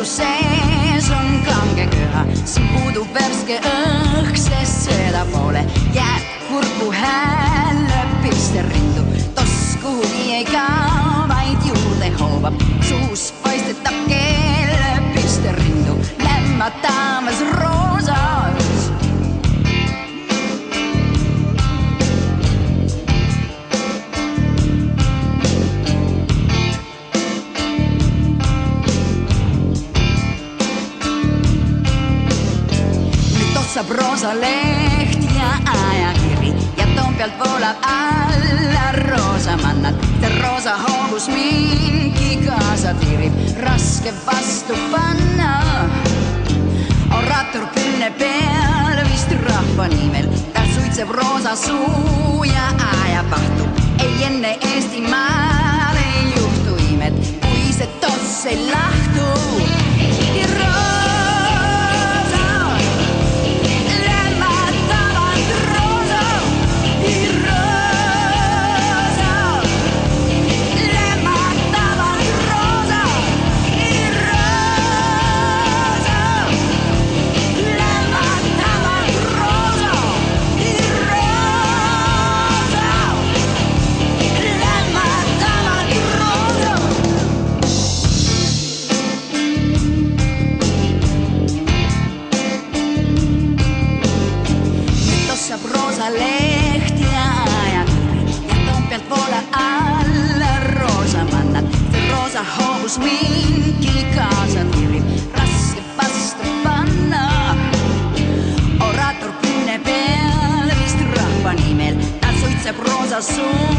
sees on kange köha, siin puudub värske õhk, sest seda pole. Jääb kurgu hääl piste rindu, toss kuhugi ei kao, vaid juurde hoobab. Suus paistetab keel piste rindu, lämmatamas roosas. Saab roosa leht ja ajakiri ja Toompealt voolab alla roosamannad. Roosa hoobus mingi kaasa tirib, raske vastu panna. Oraator künne peal vist rahva nimel, ta suitseb roosa suu ja ajab ahtu. Ei enne Eestimaal ei juhtu imed, kui see toss ei lahtu. Leht ja ajakiri ja Toompealt voolab alla roosamannad. See roosa hoobus mingi kaasa tirib, raske vastu panna. Oraator künne peal vist rahva nimel, ta suitseb roosa suu